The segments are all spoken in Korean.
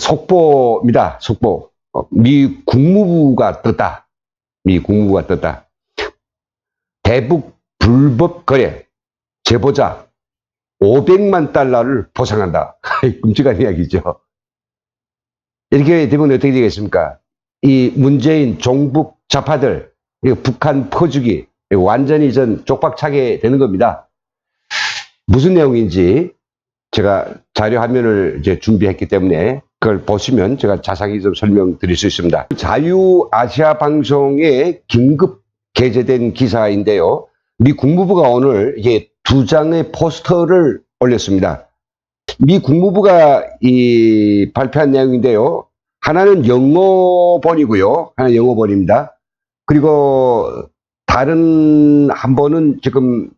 속보입니다. 속보. 미 국무부가 떴다. 미 국무부가 떴다. 대북 불법 거래 제보자 500만 달러를 보상한다. 끔찍한 이야기죠. 이렇게 되면 어떻게 되겠습니까? 이 문재인 종북 좌파들, 북한 퍼주기 완전히 전 쪽박차게 되는 겁니다. 무슨 내용인지 제가 자료 화면을 이제 준비했기 때문에 그걸 보시면 제가 자세히 좀 설명드릴 수 있습니다. 자유아시아 방송에 긴급 게재된 기사인데요. 미 국무부가 오늘 이게 2장의 포스터를 올렸습니다. 미 국무부가 발표한 내용인데요. 하나는 영어본이고요. 하나는 영어본입니다. 그리고 다른 한 번은 지금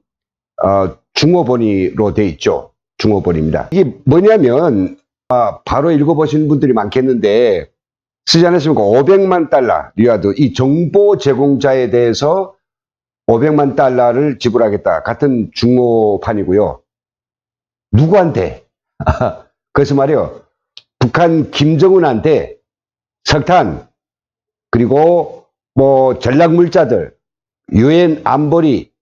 중어본으로 되어 있죠. 중어본입니다. 이게 뭐냐면 바로 읽어보시는 분들이 많겠는데 쓰지 않았습니까? 500만 달러 리와드 이 정보 제공자에 대해서 500만 달러를 지불하겠다. 같은 중어판이고요. 누구한테? 그래서 말이요. 북한 김정은한테 석탄 그리고 뭐 전략물자들 유엔 안보리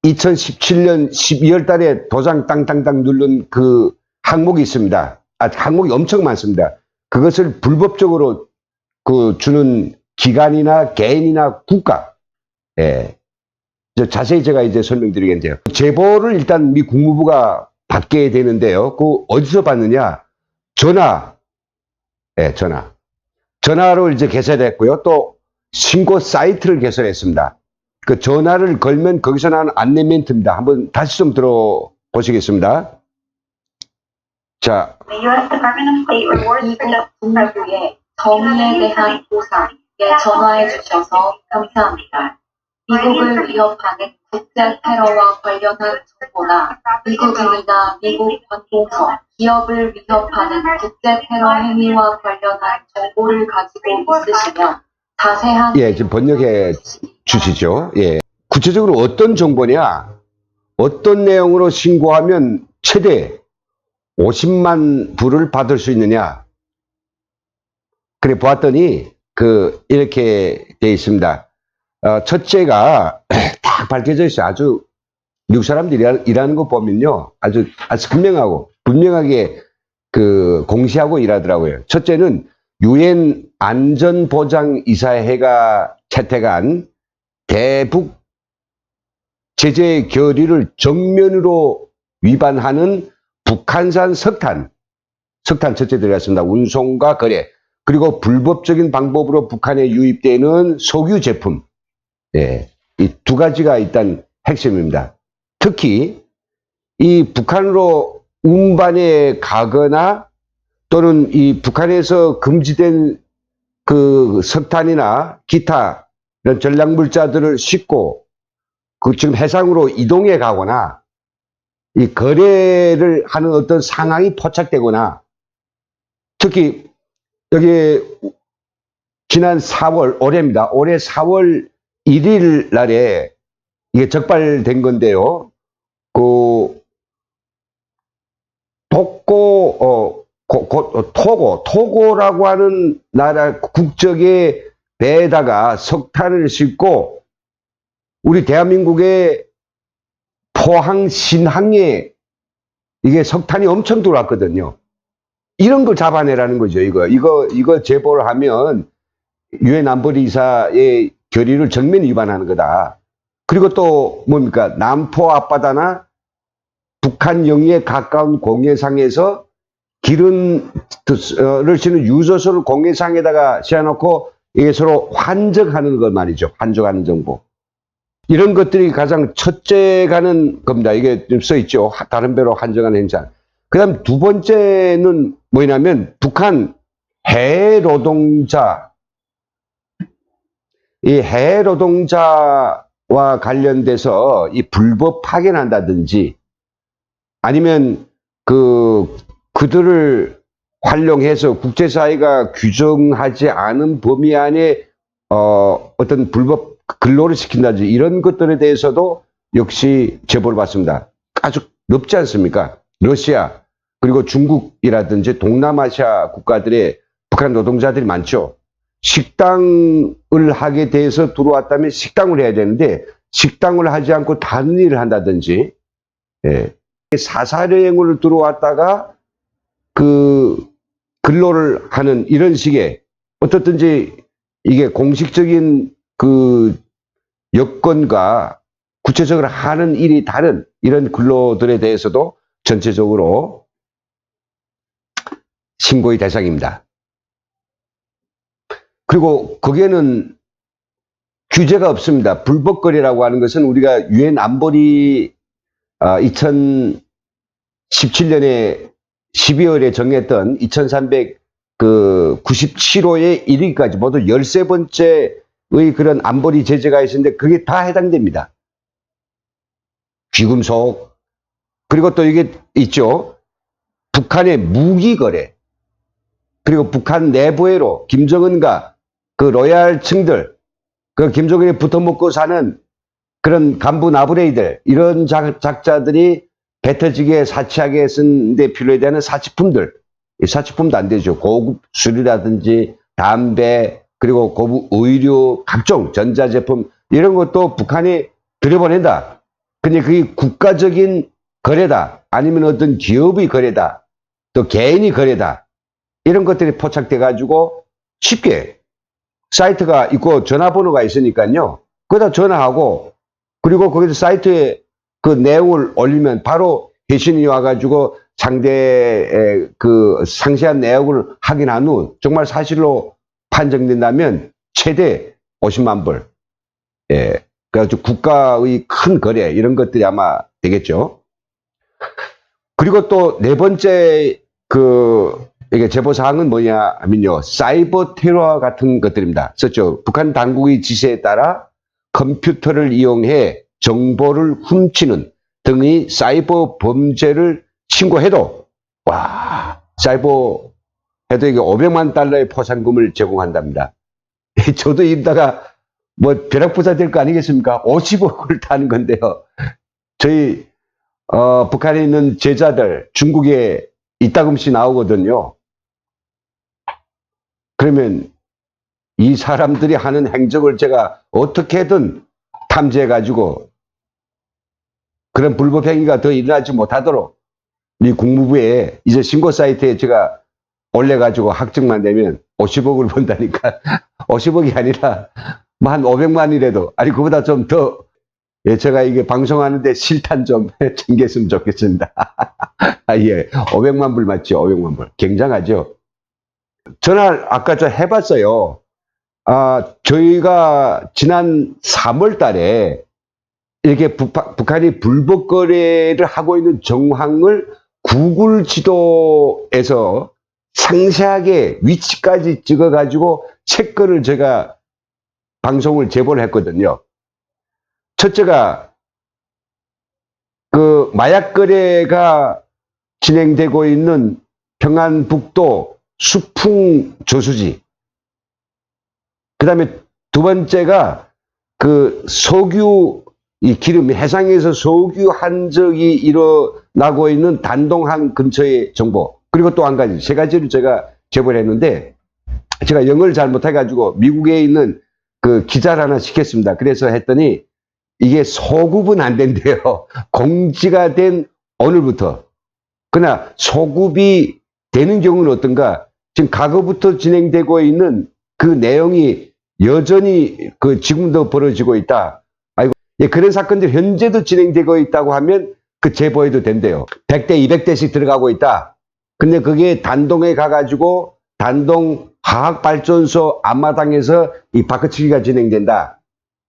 2017년 12월 달에 도장 땅땅땅 누른 그 항목이 있습니다. 항목이 엄청 많습니다. 그것을 불법적으로 주는 기관이나 개인이나 국가. 예. 자세히 제가 이제 설명드리겠는데요. 제보를 일단 미 국무부가 받게 되는데요. 그 어디서 받느냐? 전화. 예, 전화. 전화로 이제 개설했고요. 또 신고 사이트를 개설했습니다. 그 전화를 걸면 거기서 나오는 안내 멘트입니다. 한번 다시 좀 들어보시겠습니다. 자. 미국 국무부의 정의에 대한 보상에 전화해 주셔서 감사합니다. 미국을 위협하는 국제 테러와 관련한 정보나 미국인이나 미국 관공서, 기업을 위협하는 국제 테러 행위와 관련한 정보를 가지고 있으시면 자세한 예, 지금 번역해 주시죠. 예. 구체적으로 어떤 정보냐? 어떤 내용으로 신고하면 최대 50만 불을 받을 수 있느냐? 그래 보았더니 이렇게 되어 있습니다. 첫째가 딱 밝혀져 있어요. 아주 미국 사람들이 일하는 거 보면요. 아주 분명하게 공시하고 일하더라고요. 첫째는 유엔 안전보장이사회가 채택한 대북 제재 결의를 정면으로 위반하는 북한산 석탄 첫째 들어갔습니다. 운송과 거래 그리고 불법적인 방법으로 북한에 유입되는 석유 제품. 예, 이 두 가지가 일단 핵심입니다. 특히 이 북한으로 운반해 가거나 또는 이 북한에서 금지된 그 석탄이나 기타 이런 전략물자들을 싣고 지금 해상으로 이동해 가거나 이 거래를 하는 어떤 상황이 포착되거나 특히 여기 지난 4월 올해입니다. 올해 4월 1일 날에 이게 적발된 건데요. 토고라고 하는 나라 국적의 배에다가 석탄을 싣고 우리 대한민국의 포항 신항에 이게 석탄이 엄청 들어왔거든요. 이런 걸 잡아내라는 거죠. 이거 제보를 하면 유엔 안보리 이사의 결의를 정면 위반하는 거다. 그리고 또 뭡니까? 남포 앞바다나 북한 영해에 가까운 공해상에서 기름을 실는 유조선을 공해상에다가 세워놓고 이게 서로 환적하는 것 말이죠. 환적하는 정보. 이런 것들이 가장 첫째 가는 겁니다. 이게 좀 써있죠. 다른 배로 환적하는 행사. 그 다음 두 번째는 뭐냐면 북한 해외 노동자 이 해외 노동자와 관련돼서 이 불법 파견한다든지 아니면 그들을 활용해서 국제사회가 규정하지 않은 범위 안에 어떤 불법 근로를 시킨다든지 이런 것들에 대해서도 역시 제보를 받습니다. 아주 넓지 않습니까? 러시아 그리고 중국이라든지 동남아시아 국가들의 북한 노동자들이 많죠. 식당을 하게 돼서 들어왔다면 식당을 해야 되는데 식당을 하지 않고 다른 일을 한다든지, 예. 사사여행을 들어왔다가 그 근로를 하는 이런 식의 어떻든지 이게 공식적인 그 여건과 구체적으로 하는 일이 다른 이런 근로들에 대해서도 전체적으로 신고의 대상입니다. 그리고 거기에는 규제가 없습니다. 불법거래라고 하는 것은 우리가 유엔 안보리 2017년에 12월에 정했던 2397호에 이르기까지 모두 13번째의 그런 안보리 제재가 있었는데 그게 다 해당됩니다. 귀금속, 그리고 또 이게 있죠. 북한의 무기 거래, 그리고 북한 내부회로 김정은과 그 로얄층들, 그 김정은이 붙어먹고 사는 그런 간부 나부레이들, 이런 작자들이 배터지게 사치하게 쓴 데 필요에 대한 사치품들, 이 사치품도 안 되죠. 고급 술이라든지 담배, 그리고 고급 의류, 각종 전자제품 이런 것도 북한이 들여보낸다. 근데 그게 국가적인 거래다, 아니면 어떤 기업의 거래다, 또 개인이 거래다, 이런 것들이 포착돼 가지고 쉽게 사이트가 있고 전화번호가 있으니까요. 거기다 전화하고, 그리고 거기서 사이트에 그 내용을 올리면 바로 회신이 와가지고 상대의 그 상세한 내용을 확인한 후 정말 사실로 판정된다면 최대 50만 불. 예. 그래가지고 국가의 큰 거래, 이런 것들이 아마 되겠죠. 그리고 또 네 번째 이게 제보사항은 뭐냐 하면요. 사이버 테러와 같은 것들입니다. 썼죠. 북한 당국의 지시에 따라 컴퓨터를 이용해 정보를 훔치는 등의 사이버 범죄를 신고해도, 사이버 해도 이게 500만 달러의 포상금을 제공한답니다. 저도 이러다가 뭐 벼락부자 될 거 아니겠습니까? 50억을 타는 건데요. 저희 북한에 있는 제자들 중국에 이따금씩 나오거든요. 그러면 이 사람들이 하는 행적을 제가 어떻게든 탐지해가지고 그런 불법 행위가 더 일어나지 못하도록 이 국무부에 이제 신고 사이트에 제가 올려가지고 확정만 되면 50억을 번다니까. 50억이 아니라 뭐 한 500만이라도, 아니 그보다 좀 더, 예, 제가 이게 방송하는데 실탄 좀 챙겼으면 좋겠습니다. 예, 500만 불 맞죠? 500만 불. 굉장하죠? 전화 아까 저 해봤어요. 저희가 지난 3월 달에 이렇게 북한이 불법 거래를 하고 있는 정황을 구글 지도에서 상세하게 위치까지 찍어가지고 채권을 제가 방송을 제보를 했거든요. 첫째가 그 마약 거래가 진행되고 있는 평안북도 수풍 저수지. 그 다음에 두 번째가 그 석유, 이 기름, 해상에서 석유 한적이 일어나고 있는 단동항 근처의 정보. 그리고 또 한 가지, 세 가지를 제가 제보를 했는데, 제가 영어를 잘 못해가지고 미국에 있는 그 기자를 하나 시켰습니다. 그래서 했더니 이게 소급은 안 된대요. 공지가 된 오늘부터. 그러나 소급이 되는 경우는 어떤가? 지금 과거부터 진행되고 있는 그 내용이 여전히 그 지금도 벌어지고 있다. 아이고, 예, 그런 사건들이 현재도 진행되고 있다고 하면 그 제보해도 된대요. 100대, 200대씩 들어가고 있다. 근데 그게 단동에 가가지고 단동 화학발전소 앞마당에서 이 바크치기가 진행된다.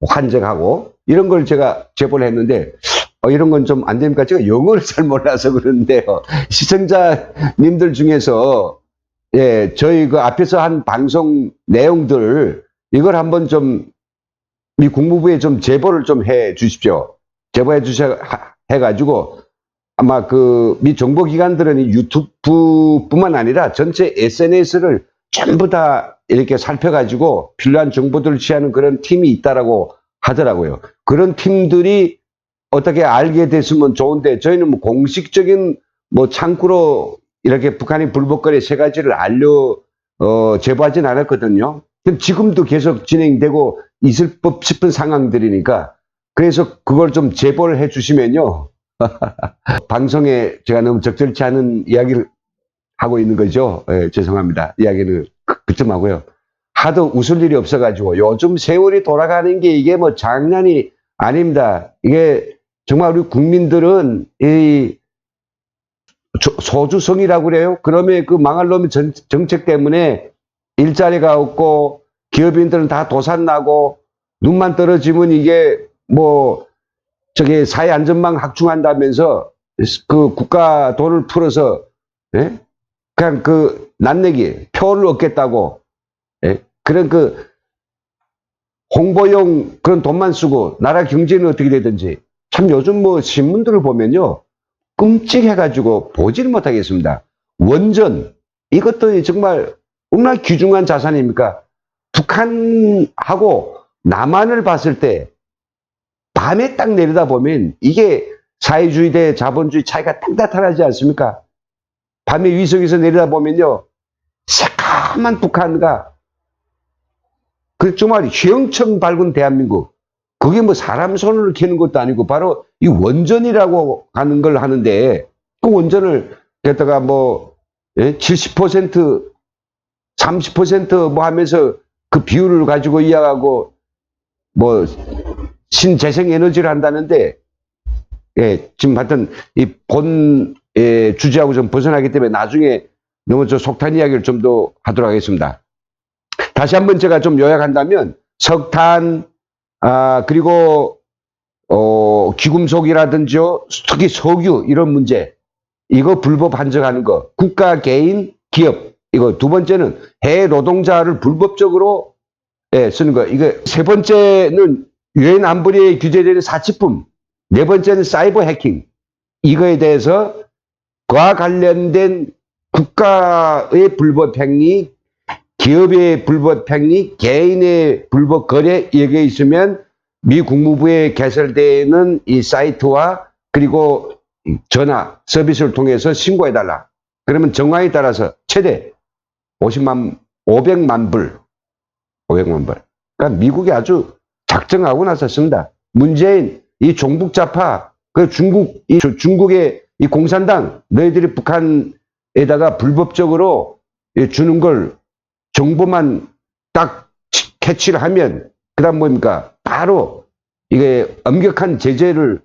환정하고 이런 걸 제가 제보를 했는데 이런 건 좀 안 됩니까? 제가 영어를 잘 몰라서 그러는데요. 시청자님들 중에서 예, 저희 그 앞에서 한 방송 내용들 이걸 한번 좀 이 국무부에 좀 제보를 좀 해 주십시오. 제보해 해가지고 아마 그 미 정보기관들은 유튜브뿐만 아니라 전체 SNS를 전부 다 이렇게 살펴가지고 필요한 정보들을 취하는 그런 팀이 있다라고 하더라고요. 그런 팀들이 어떻게 알게 됐으면 좋은데 저희는 뭐 공식적인 뭐 창구로 이렇게 북한이 불법거래 세 가지를 제보하진 않았거든요. 그럼 지금도 계속 진행되고 있을 법 싶은 상황들이니까 그래서 그걸 좀 제보를 해 주시면요. 방송에 제가 너무 적절치 않은 이야기를 하고 있는 거죠. 예, 죄송합니다. 이야기는 그쯤 하고요. 하도 웃을 일이 없어가지고 요즘 세월이 돌아가는 게 이게 뭐 장난이 아닙니다. 이게 정말 우리 국민들은 이 소주성이라고 그래요. 그러면 그 망할 놈의 정책 때문에 일자리가 없고 기업인들은 다 도산나고 눈만 떨어지면 이게 뭐 저게 사회안전망 확충한다면서 그 국가 돈을 풀어서 예? 그냥 그 낫내기 표를 얻겠다고 예? 그런 그 홍보용 그런 돈만 쓰고 나라 경제는 어떻게 되든지 참 요즘 뭐 신문들을 보면요 끔찍해가지고 보지를 못하겠습니다. 원전 이것도 정말 얼마나 귀중한 자산입니까? 북한하고 남한을 봤을 때 밤에 딱 내려다보면 이게 사회주의 대 자본주의 차이가 딱 나타나지 않습니까? 밤에 위성에서 내려다보면요 새까만 북한과 그 정말 휘영청 밝은 대한민국 그게 뭐 사람 손으로 캐는 것도 아니고 바로 이 원전이라고 하는 걸 하는데 그 원전을 갖다가 뭐 70% 30%뭐 하면서 그 비율을 가지고 이야기하고 뭐 신재생 에너지를 한다는데 예, 지금 하여튼 이 본 주제하고 좀 벗어나기 때문에 나중에 너무 저 속탄 이야기를 좀 더 하도록 하겠습니다. 다시 한번 제가 좀 요약한다면 석탄 그리고 귀금속이라든지 특히 석유 이런 문제 이거 불법 한정하는 거 국가 개인 기업 이거 두 번째는 해외 노동자를 불법적으로 쓰는 거 이거 세 번째는 유엔 안보리에 규제되는 사치품 네 번째는 사이버 해킹 이거에 대해서 그와 관련된 국가의 불법 행위 기업의 불법 행위, 개인의 불법 거래 여기에 있으면 미 국무부에 개설되는 이 사이트와 그리고 전화 서비스를 통해서 신고해달라. 그러면 정황에 따라서 최대 500만 불. 그러니까 미국이 아주 작정하고 나섰습니다. 문재인, 이 종북자파, 그 중국의 이 공산당, 너희들이 북한에다가 불법적으로 주는 걸 정보만 딱 캐치를 하면 그다음 뭡니까? 바로 이게 엄격한 제재를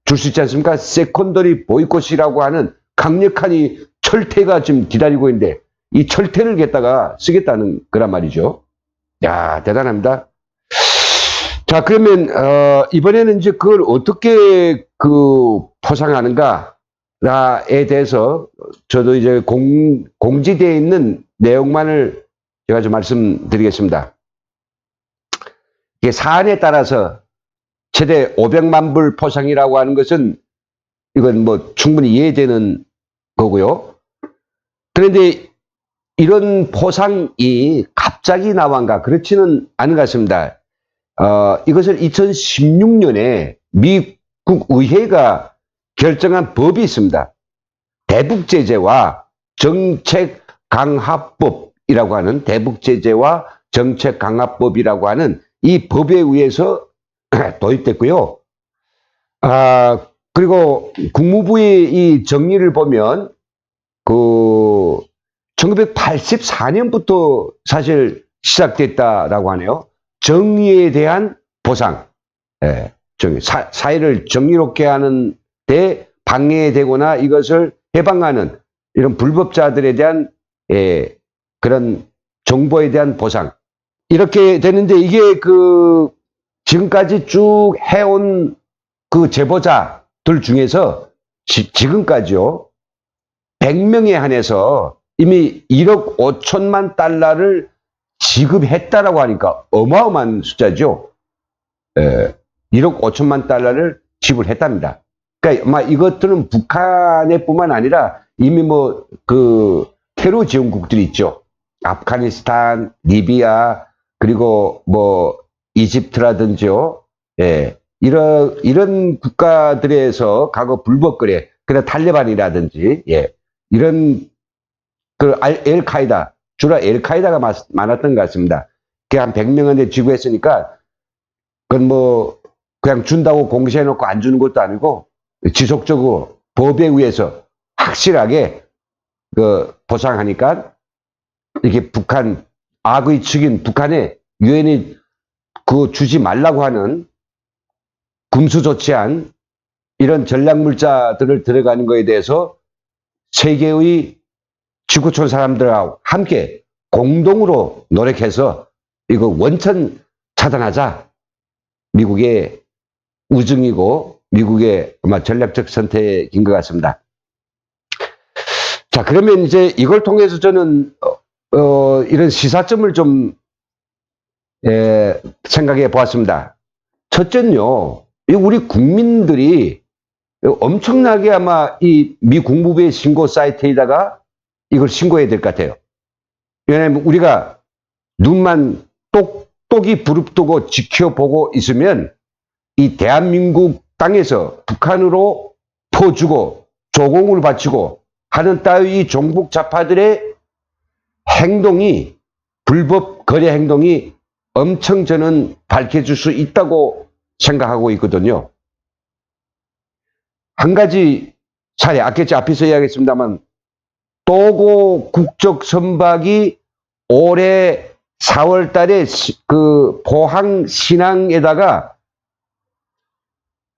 줄 수 있지 않습니까? 세컨더리 보이콧이라고 하는 강력한 이 철퇴가 지금 기다리고 있는데 이 철퇴를 갖다가 쓰겠다는 거란 말이죠. 야, 대단합니다. 자, 그러면 이번에는 이제 그걸 어떻게 그 포상하는가에 대해서 저도 이제 공지되어 있는 내용만을 제가 좀 말씀드리겠습니다. 이게 사안에 따라서 최대 500만 불 포상이라고 하는 것은 이건 뭐 충분히 이해되는 거고요. 그런데 이런 포상이 갑자기 나온가 그렇지는 않은 것 같습니다. 이것을 2016년에 미국 의회가 결정한 법이 있습니다. 대북제재와 정책 강화법이라고 하는 대북제재와 정책 강화법이라고 하는 이 법에 의해서 도입됐고요. 그리고 국무부의 이 정리를 보면 그 1984년부터 사실 시작됐다라고 하네요. 정의에 대한 보상, 사회를 정의롭게 하는 데 방해되거나 이것을 해방하는 이런 불법자들에 대한 그런 정보에 대한 보상 이렇게 되는데 이게 그 지금까지 쭉 해온 그 제보자들 중에서 지금까지요 100명에 한해서 이미 1억 5천만 달러를 지급했다라고 하니까 어마어마한 숫자죠. 1억 5천만 달러를 지불했답니다. 그러니까 아마 이것들은 북한에뿐만 아니라 이미 뭐 그 테러 지원국들이 있죠. 아프가니스탄, 리비아, 그리고 뭐 이집트라든지요. 이런 국가들에서 과거 불법 거래, 그다음 탈레반이라든지 이런 그 엘카이다, 주로 엘카이다가 많았던 것 같습니다. 그한 100명한테 지고 했으니까 그건 뭐 그냥 준다고 공시해놓고 안 주는 것도 아니고 지속적으로 법에 의해서 확실하게 그 보상하니까 이게 북한 악의 측인 북한에 유엔이 그 주지 말라고 하는 금수조치한 이런 전략물자들을 들어가는 것에 대해서 세계의 지구촌 사람들하고 함께 공동으로 노력해서 이거 원천 차단하자. 미국의 우정이고 미국의 아마 전략적 선택인 것 같습니다. 자, 그러면 이제 이걸 통해서 저는 이런 시사점을 좀 생각해 보았습니다. 첫째는요, 우리 국민들이 엄청나게 아마 이 미 국무부의 신고 사이트에다가 이걸 신고해야 될 것 같아요. 왜냐하면 우리가 눈만 똑똑히 부릅뜨고 지켜보고 있으면 이 대한민국 땅에서 북한으로 퍼주고 조공을 바치고 하는 따위 종북 좌파들의 행동이, 불법 거래 행동이 엄청 저는 밝혀질 수 있다고 생각하고 있거든요. 한 가지 사례, 아까 앞에서 이야기했습니다만, 토고 국적 선박이 올해 4월 달에 그 포항 신항에다가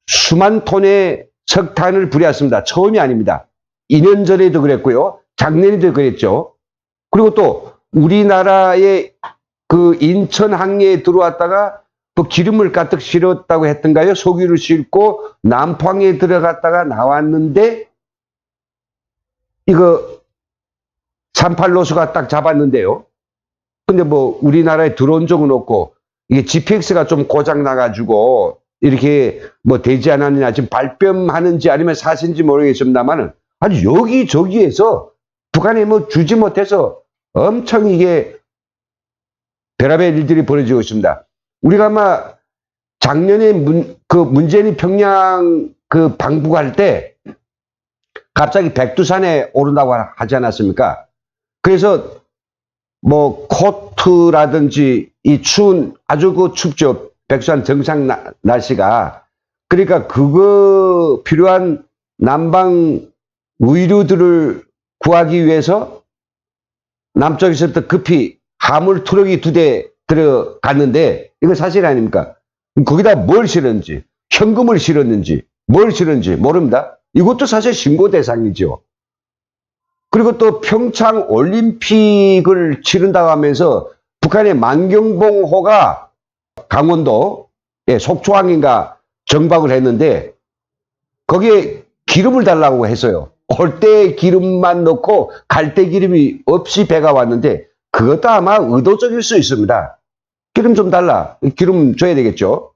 수만 톤의 석탄을 불였습니다. 처음이 아닙니다. 2년 전에도 그랬고요. 작년에도 그랬죠. 그리고 또 우리나라의 그 인천 항해에 들어왔다가 그 기름을 가득 실었다고 했던가요? 석유를 싣고 남포항에 들어갔다가 나왔는데 이거 38노수가 딱 잡았는데요. 근데 뭐 우리나라에 들어온 적은 없고 이게 GPX가 좀 고장 나가지고 이렇게 뭐 되지 않았느냐 지금 발뺌하는지 아니면 사실인지 모르겠습니다만은 아주 여기저기에서 북한에 뭐 주지 못해서 엄청 이게 별의별 일들이 벌어지고 있습니다. 우리가 아마 작년에 그 문재인이 평양 그 방북할 때 갑자기 백두산에 오른다고 하지 않았습니까? 그래서 뭐 코트라든지 이 추운 아주 그 춥죠. 백두산 정상 날씨가. 그러니까 그거 필요한 난방 의류들을 구하기 위해서 남쪽에서부터 급히 화물 트럭이 2대 들어갔는데 이거 사실 아닙니까? 거기다 뭘 실었는지, 현금을 실었는지, 뭘 실었는지 모릅니다. 이것도 사실 신고 대상이죠. 그리고 또 평창 올림픽을 치른다고 하면서 북한의 만경봉호가 강원도 속초항인가 정박을 했는데 거기에 기름을 달라고 했어요. 올 때 기름만 넣고 갈 때 기름이 없이 배가 왔는데 그것도 아마 의도적일 수 있습니다. 기름 좀 달라. 기름 줘야 되겠죠.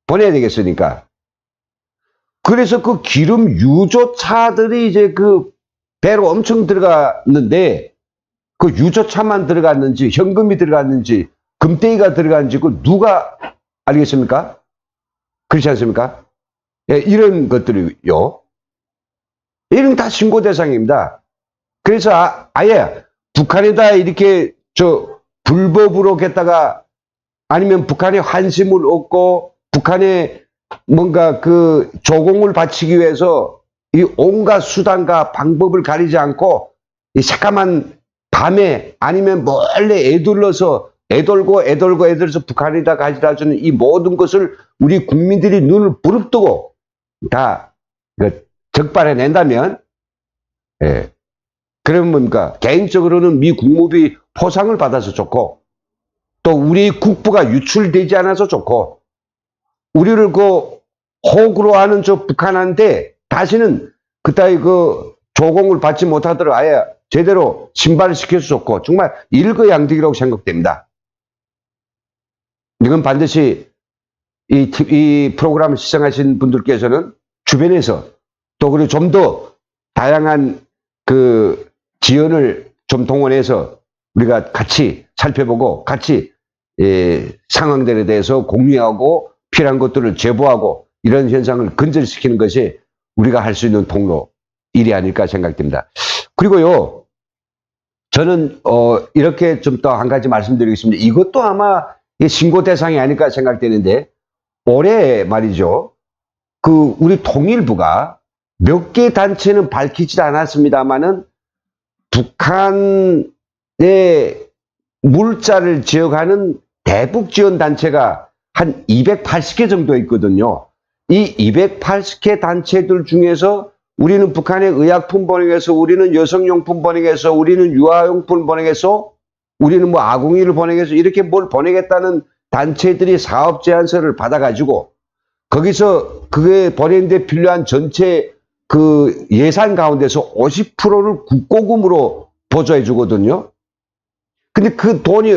보내야 되겠으니까. 그래서 그 기름 유조차들이 이제 그 배로 엄청 들어갔는데 그 유조차만 들어갔는지 현금이 들어갔는지 금덩이가 들어갔는지 그걸 누가 알겠습니까? 그렇지 않습니까? 예, 이런 것들이요. 이런 다 신고 대상입니다. 그래서 아예 북한에다 이렇게 불법으로 했다가 아니면 북한에 환심을 얻고 북한에 뭔가 그 조공을 바치기 위해서 이 온갖 수단과 방법을 가리지 않고 이 새까만 밤에 아니면 몰래 애돌고 북한에다 가져다 주는 이 모든 것을 우리 국민들이 눈을 부릅뜨고 다 적발해낸다면, 예. 그러면 뭡니까? 개인적으로는 미 국무부의 포상을 받아서 좋고, 또 우리 국부가 유출되지 않아서 좋고, 우리를 그 호구로 하는 저 북한한테 다시는 그따위 그 조공을 받지 못하도록 아예 제대로 신발을 시켜서 좋고, 정말 일거양득이라고 생각됩니다. 이건 반드시 이 프로그램을 시청하신 분들께서는 주변에서 또 그리고 좀 더 다양한 그 지원을 좀 동원해서 우리가 같이 살펴보고 같이 상황들에 대해서 공유하고 필요한 것들을 제보하고 이런 현상을 근절시키는 것이 우리가 할 수 있는 통로 일이 아닐까 생각됩니다. 그리고요, 저는 이렇게 좀 더 한 가지 말씀드리겠습니다. 이것도 아마 신고 대상이 아닐까 생각되는데, 올해 말이죠, 그 우리 통일부가 몇 개 단체는 밝히지 않았습니다만은 북한의 물자를 지역하는 대북 지원 단체가 한 280개 정도 있거든요. 이 280개 단체들 중에서 우리는 북한의 의약품 보내겠어, 우리는 여성용품 보내겠어, 우리는 유아용품 보내겠어, 우리는 뭐 아궁이를 보내겠어, 이렇게 뭘 보내겠다는 단체들이 사업 제안서를 받아가지고 거기서 그게 보내는데 필요한 전체 그 예산 가운데서 50%를 국고금으로 보조해 주거든요. 근데 그 돈이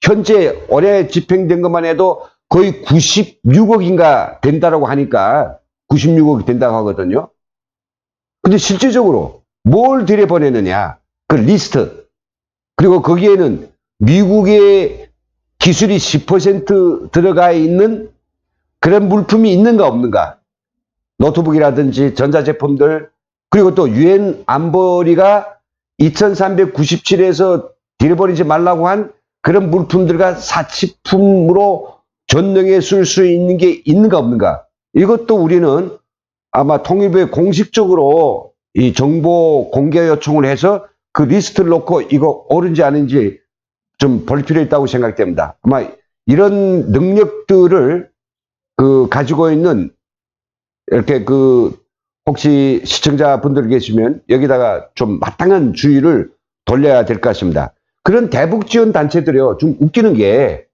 현재 올해 집행된 것만 해도 거의 96억인가 된다라고 하니까 96억이 된다고 하거든요. 근데 실질적으로 뭘 들여보내느냐, 그 리스트, 그리고 거기에는 미국의 기술이 10% 들어가 있는 그런 물품이 있는가 없는가, 노트북이라든지 전자제품들, 그리고 또 유엔 안보리가 2397에서 들여버리지 말라고 한 그런 물품들과 사치품으로 전용해 쓸 수 있는 게 있는가 없는가, 이것도 우리는 아마 통일부에 공식적으로 이 정보 공개 요청을 해서 그 리스트를 놓고 이거 옳은지 아닌지 좀 볼 필요 있다고 생각됩니다. 아마 이런 능력들을 가지고 있는, 이렇게 혹시 시청자분들 계시면 여기다가 좀 마땅한 주의를 돌려야 될 것 같습니다. 그런 대북 지원 단체들이요, 좀 웃기는 게,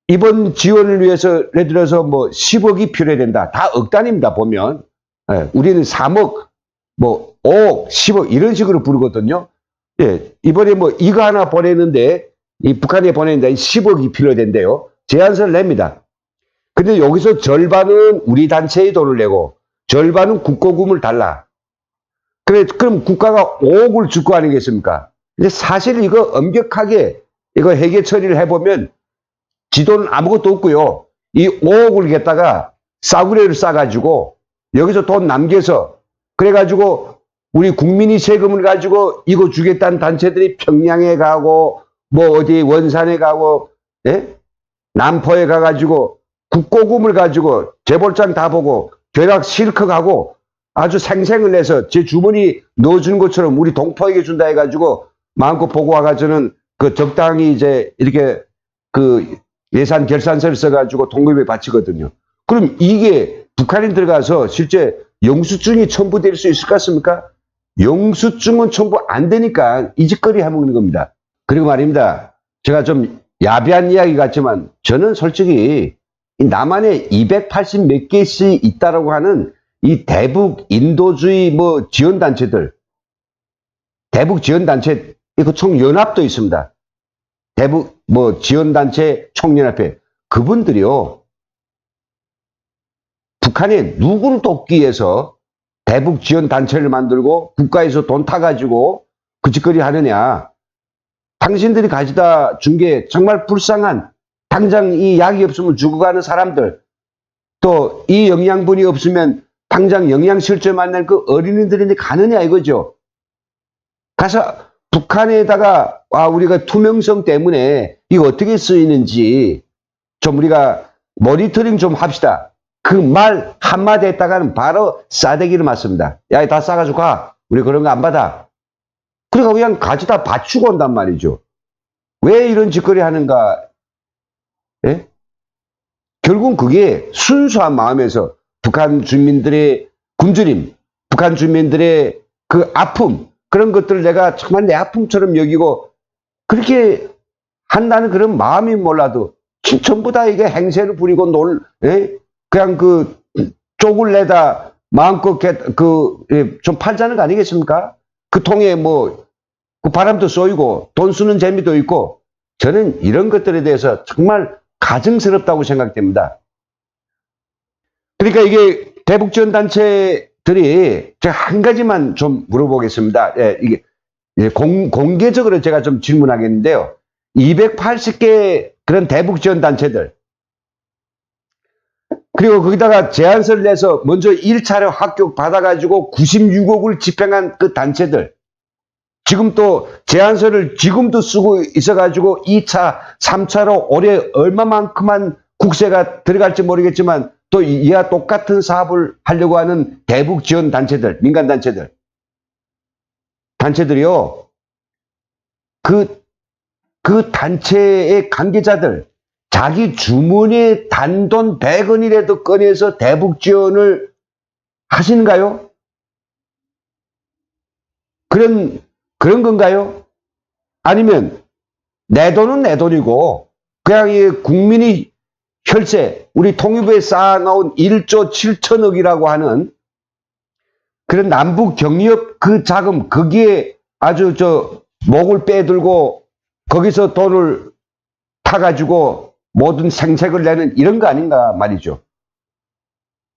이번 지원을 위해서 예를 들어서 뭐 10억이 필요된다. 다 억단입니다, 보면. 예, 우리는 3억, 뭐 5억, 10억 이런 식으로 부르거든요. 예, 이번에 뭐 이거 하나 보내는데, 이 북한에 보내는데 10억이 필요된대요. 제안서를 냅니다. 근데 여기서 절반은 우리 단체의 돈을 내고 절반은 국고금을 달라. 그럼 국가가 5억을 줄 거 아니겠습니까? 근데 사실 이거 엄격하게 이거 회계 처리를 해보면 지 돈은 아무것도 없고요. 이 5억을 갖다가 싸구려를 싸가지고 여기서 돈 남겨서, 그래가지고 우리 국민이 세금을 가지고 이거 주겠다는 단체들이 평양에 가고 뭐 어디 원산에 가고, 예? 남포에 가가지고 국고금을 가지고 재벌장 다 보고 벼락 실컷 하고 아주 생생을 내서 제 주머니 넣어주는 것처럼 우리 동포에게 준다 해가지고 마음껏 보고 와가지고는 그 적당히 이제 이렇게 그 예산 결산서를 써가지고 통일부에 바치거든요. 그럼 이게 북한인 들어가서 실제 영수증이 첨부될 수 있을 것 같습니까? 영수증은 첨부 안 되니까 이 짓거리 해먹는 겁니다. 그리고 말입니다, 제가 좀 야비한 이야기 같지만 저는 솔직히 이 남한에 280 몇 개씩 있다라고 하는 이 대북 인도주의 뭐 지원단체들, 대북 지원단체, 이거 총연합도 있습니다. 대북 뭐 지원단체 총연합회, 그분들이요, 북한에 누구를 돕기 위해서 대북 지원단체를 만들고 국가에서 돈 타가지고 그 짓거리 하느냐. 당신들이 가져다 준 게 정말 불쌍한, 당장 이 약이 없으면 죽어가는 사람들, 또 이 영양분이 없으면 당장 영양실조 만날 그 어린이들인데 가느냐 이거죠. 가서 북한에다가 우리가 투명성 때문에 이거 어떻게 쓰이는지 좀 우리가 모니터링 좀 합시다. 그 말 한마디 했다가는 바로 싸대기를 맞습니다. 야, 다 싸가지고 가. 우리 그런 거 안 받아. 그러니까 그냥 가져다 받추고 온단 말이죠. 왜 이런 짓거리 하는가? 예? 결국은 그게 순수한 마음에서 북한 주민들의 굶주림, 북한 주민들의 그 아픔, 그런 것들을 내가 정말 내 아픔처럼 여기고 그렇게 한다는 그런 마음이 몰라도 전부 다 이게 행세를 부리고 그냥 그 쪽을 내다 마음껏 좀 팔자는 거 아니겠습니까? 그 통에 뭐 그 바람도 쏘이고 돈 쓰는 재미도 있고, 저는 이런 것들에 대해서 정말 가증스럽다고 생각됩니다. 그러니까 이게 대북지원단체들이 제가 한 가지만 좀 물어보겠습니다. 예, 이게 공개적으로 제가 좀 질문하겠는데요. 280개 그런 대북지원단체들, 그리고 거기다가 제안서를 내서 먼저 1차로 합격 받아가지고 96억을 집행한 그 단체들. 지금 또 제안서를 지금도 쓰고 있어가지고 2차, 3차로 올해 얼마만큼만 국세가 들어갈지 모르겠지만 또 이와 똑같은 사업을 하려고 하는 대북 지원 단체들, 민간 단체들이요. 그 단체의 관계자들, 자기 주머니에 단돈 100원이라도 꺼내서 대북 지원을 하시는가요? 그런 건가요? 아니면 내 돈은 내 돈이고 그냥 이 국민이 혈세, 우리 통일부에 쌓아놓은 1조 7천억이라고 하는 그런 남북 경협 그 자금, 거기에 아주 목을 빼들고 거기서 돈을 타가지고 모든 생색을 내는 이런 거 아닌가 말이죠.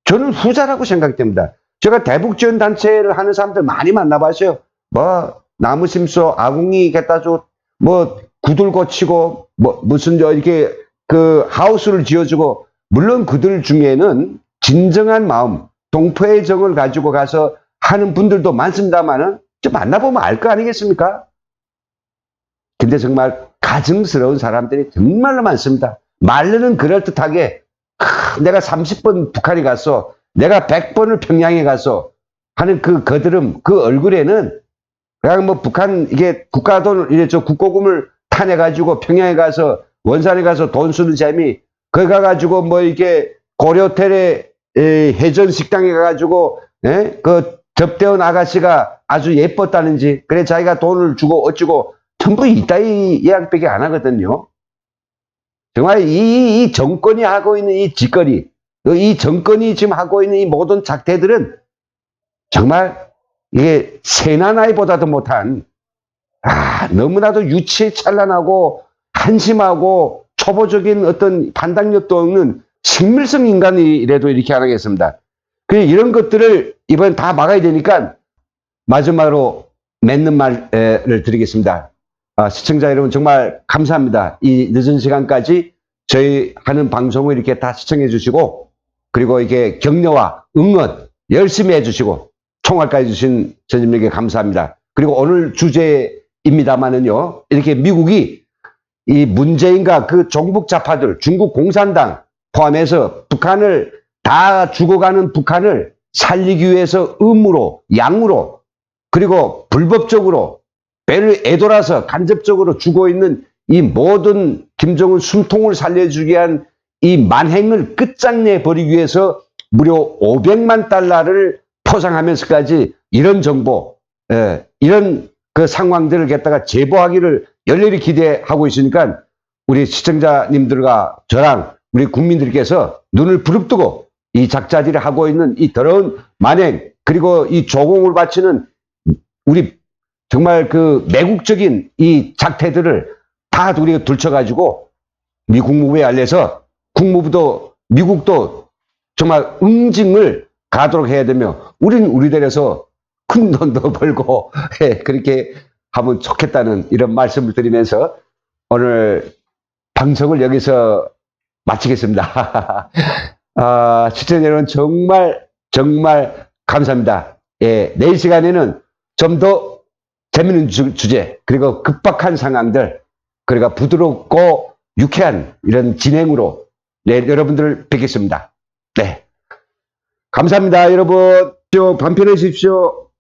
저는 후자라고 생각됩니다. 제가 대북 지원 단체를 하는 사람들 많이 만나봤어요. 뭐 나무 심소, 아궁이 갖다 줘, 뭐 구들 고치고, 뭐 무슨 이렇게 그 하우스를 지어주고, 물론 그들 중에는 진정한 마음, 동포의 정을 가지고 가서 하는 분들도 많습니다만은 좀 만나보면 알 거 아니겠습니까? 근데 정말 가증스러운 사람들이 정말로 많습니다. 말로는 그럴듯하게 내가 30번 북한에 갔어, 내가 100번을 평양에 갔어 하는 그 거드름, 그 얼굴에는 그냥 뭐 북한 이게 국가 돈을 이래 국고금을 타내가지고 평양에 가서 원산에 가서 돈 쓰는 재미, 거기 가가지고 뭐 이렇게 고려호텔에 해전 식당에 가가지고 그 접대원 아가씨가 아주 예뻤다는지, 그래 자기가 돈을 주고 어찌고 전부 이따위 이야기밖에 안 하거든요. 정말 이 정권이 하고 있는 이 짓거리, 이 정권이 지금 하고 있는 이 모든 작태들은 정말 이게 새나나이보다도 못한, 너무나도 유치에 찬란하고 한심하고 초보적인 어떤 판단력도 없는 식물성 인간이라도 이렇게 안 하겠습니다. 이런 것들을 이번 다 막아야 되니까 마지막으로 맺는 말을 드리겠습니다. 시청자 여러분 정말 감사합니다. 이 늦은 시간까지 저희 하는 방송을 이렇게 다 시청해 주시고, 그리고 이게 격려와 응원 열심히 해 주시고 총알까지 주신 선생님에게 감사합니다. 그리고 오늘 주제입니다만은요, 이렇게 미국이 이 문재인과 그 종북 좌파들, 중국 공산당 포함해서 북한을 다 죽어가는 북한을 살리기 위해서 음으로, 양으로, 그리고 불법적으로 배를 애돌아서 간접적으로 주고 있는 이 모든 김정은 숨통을 살려주기 위한 이 만행을 끝장내 버리기 위해서 무려 500만 달러를 포상하면서까지 이런 정보, 이런 그 상황들을 갖다가 제보하기를 열렬히 기대하고 있으니까 우리 시청자님들과 저랑 우리 국민들께서 눈을 부릅뜨고 이 작자들이 하고 있는 이 더러운 만행, 그리고 이 조공을 바치는 우리 정말 그 매국적인 이 작태들을 다 우리가 들춰가지고 미 국무부에 알려서 국무부도 미국도 정말 응징을 가도록 해야 되며, 우린 우리들에서 큰 돈도 벌고 그렇게 하면 좋겠다는 이런 말씀을 드리면서 오늘 방송을 여기서 마치겠습니다. 시청자 여러분 정말 감사합니다. 내일 시간에는 좀 더 재밌는 주제, 그리고 급박한 상황들, 그리고 부드럽고 유쾌한 이런 진행으로 여러분들을 뵙겠습니다. 네. 감사합니다, 여러분. 반편해 주십시오.